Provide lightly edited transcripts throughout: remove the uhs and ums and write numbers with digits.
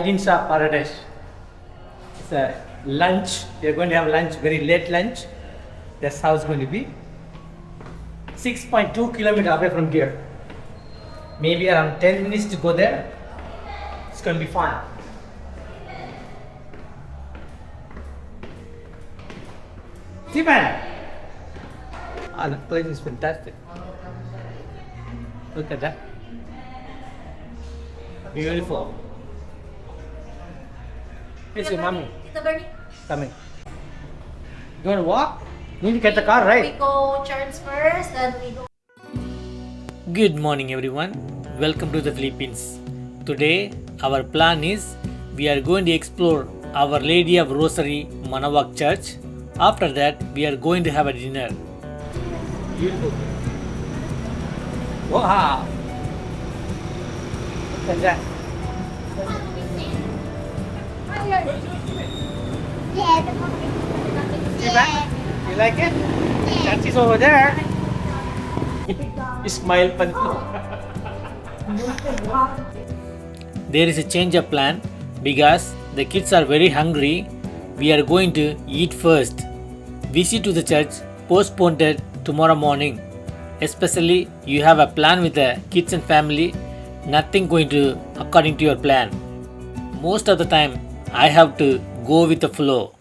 Insa Paradise. It's a lunch. We are going to have lunch, very late lunch. That's how it's going to be. 6.2 kilometers away from here. Maybe around 10 minutes to go there. It's going to be fun. Stephen! Ah, the place is fantastic. Look at that. Beautiful. Here's your mommy. Tita Bernie. Coming. You want to walk? You need to get the car, right? We go church first, then we go. Good morning everyone. Welcome to the Philippines. Today our plan is we are going to explore Our Lady of Rosary Manaoag Church. After that we are going to have a dinner. Beautiful. Wow. Look at that. Stephen, you like it? Church is over there. Smile pa nito. There is a change of plan because the kids are very hungry. We are going to eat first. Visit to the church postponed tomorrow morning. Especially you have a plan with the kids and family. Nothing going to according to your plan. Most of the time I have to go with the flow.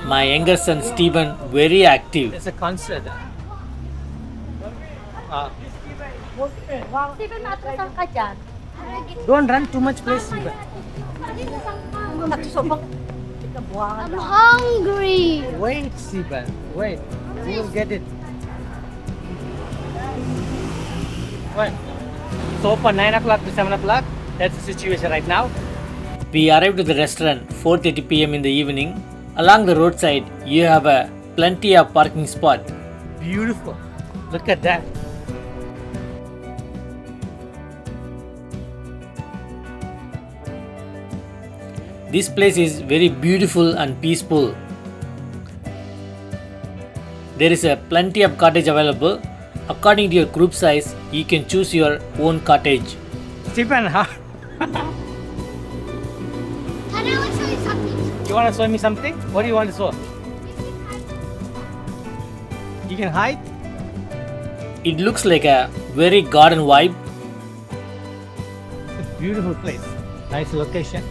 My younger son Stephen very active. There's a concert. Stephen, natasan ka dyan? Don't run too much, please, Stephen. I'm hungry. Wait, Stephen. Wait. You will get it. What? So for 9 o'clock to 7 o'clock, that's the situation right now. We arrived at the restaurant 4:30 p.m. in the evening. Along the roadside, you have a plenty of parking spot. Beautiful. Look at that. This place is very beautiful and peaceful. There is a plenty of cottage available. According to your group size, you can choose your own cottage. Stephen, huh? Can I show you something? You want to show me something? What do you want to show? You can hide? It looks like a very garden vibe. It's a beautiful place. Nice location.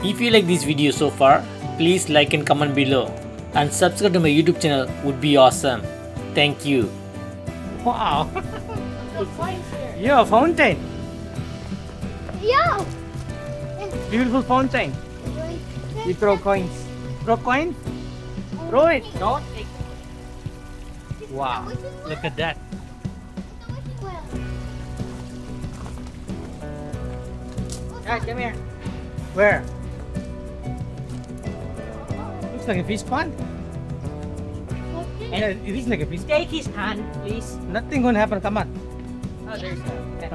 If you like this video so far, please like and comment below. And subscribe to my YouTube channel would be awesome. Thank you. Wow. Yeah, fountain. Yeah. Beautiful fountain. You throw coins. Throw coins? Throw it. Don't take it. Wow. Look at that. Alright, come here. Where? Looks like a fish pond. And it is like a fish pond. Take his hand, please. Nothing gonna happen. Come on. Oh, there's that.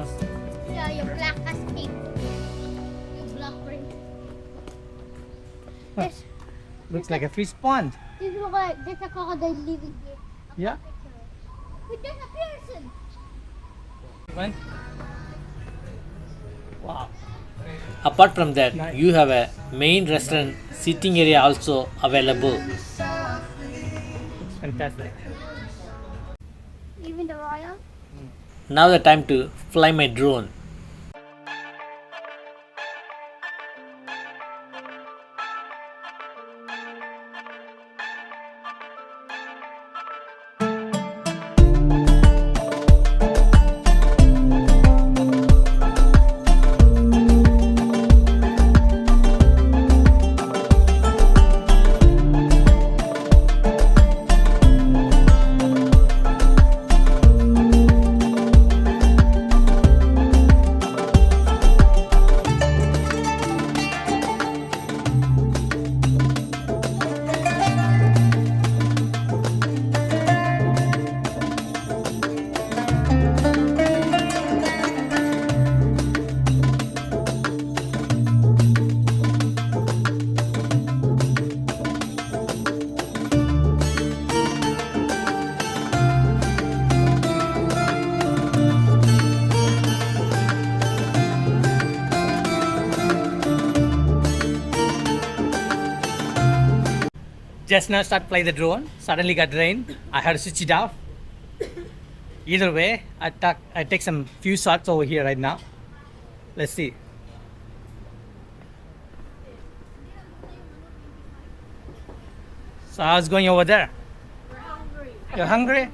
Yeah, you black as ink. You black print. Huh. Looks like a fish pond. There's a crocodile living here. Yeah. But there's a person. One. Wow. Apart from that, Nice. you have a main restaurant sitting area also available. It's fantastic. Even the royal. Now the time to fly my drone. Just now start play the drone. Suddenly got rain. I had to switch it off. Either way, I take some few shots over here right now. Let's see. So how's going over there? You're hungry?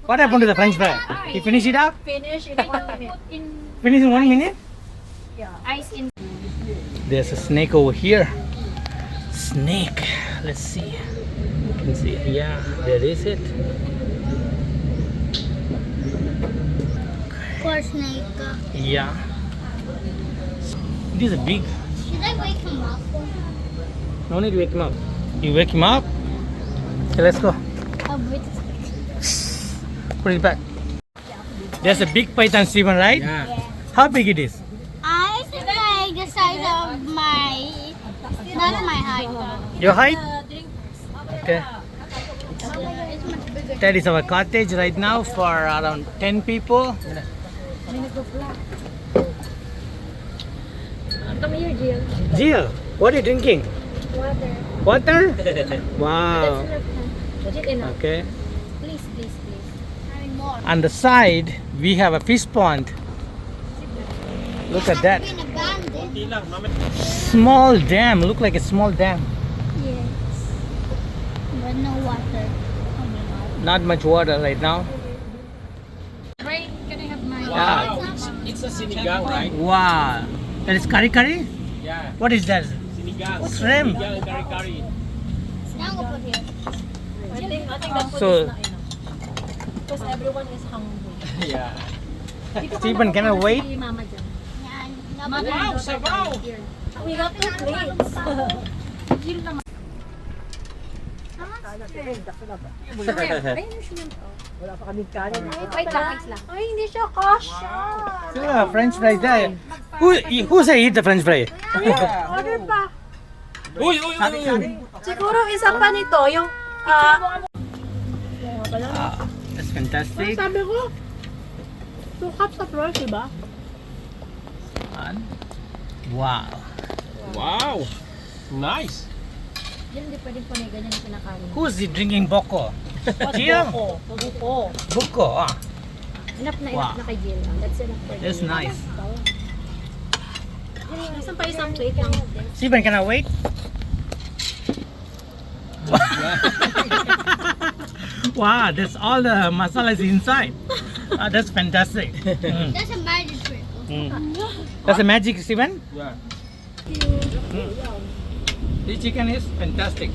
What happened to the French fry? You finish it up? Finish in 1 minute. Finish in 1 minute? Ice in. There's a snake over here. Snake. Let's see. You can see. Yeah, there is it. Poor snake. Yeah. It is a big. Should I wake him up? No need to wake him up. You wake him up? Okay, let's go. Wait. Put it back. There's a big python, Steven, right? Yeah. How big it is? I think like the size of not my height. Your height? Okay. That is our cottage right now for around 10 people. Come here, Jill. Jill, what are you drinking? Water. Water? Wow. Legit enough. Okay. Please. Having more. On the side, we have a fish pond. Look at that. Been abandoned. Small dam. Look like a small dam. Yes. But no water. Not much water right now. Right? Can I have my Wow. It's a sinigang, right? Wow. That is curry curry? Yeah. What is that? Sinigang. Shrimp. Sinigang curry. Now go put here. I think that food So, is not enough. Because everyone is hungry. Yeah. Stephen, can I wait? Si Mama dyan. Yan. Wow, sabaw! We got 2 plates. Ayun yung shrimp. Wala pa kaming kanin. Wait lang. Ay, hindi siya kasha. Yeah, French fries there. Who say eat the French fry? Order pa. Uy! Siguro isa pa nito, yung... That's fantastic. Sabi ko, 2 cups of rice, diba? Wow. Wow! Nice! Yan, hindi pwedeng panay ganyan yung kinakain. Who's drinking boko? Jill? Buko. Boko. Ah. Enough Wow. na kay Jill. That's enough for That's Jill. nice. Nasaan pa isang plate lang? Stephen, can I wait? Wow, that's all the masala is inside. That's fantastic. Mm. That's a magic trick. Mm. That's a magic, Stephen. Yeah. This chicken is fantastic.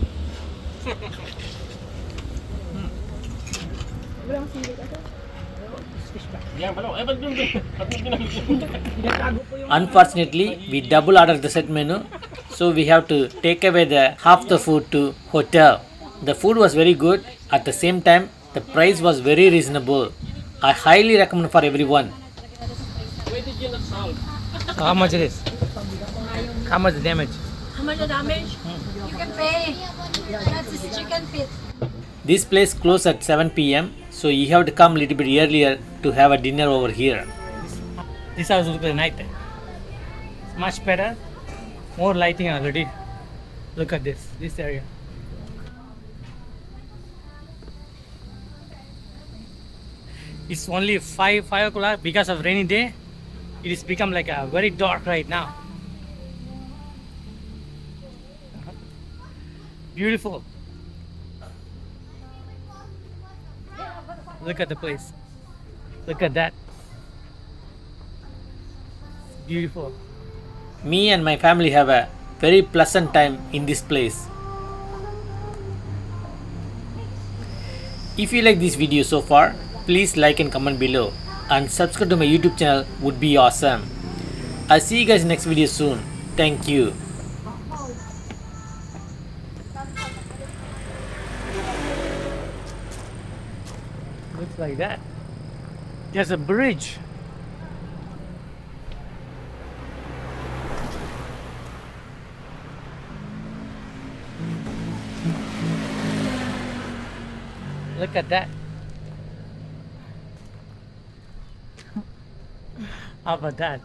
Unfortunately, we double ordered the set menu, so we have to take away the half the food to hotel. The food was very good. At the same time, the price was very reasonable. I highly recommend for everyone. So how much it is? How much the damage? How much the damage? You can pay. That's his chicken feet. This place closed at 7 p.m. so you have to come a little bit earlier to have a dinner over here. This house look at night. It's much better. More lighting already. Look at this area. It's only 5 o'clock because of rainy day. It has become like a very dark right now. Beautiful. Look at the place. Look at that. Beautiful. Me and my family have a very pleasant time in this place. If you like this video so far, please like and comment below, and subscribe to my YouTube channel would be awesome. I'll see you guys next video soon. Thank you. Looks like that. There's a bridge. Look at that. How about that?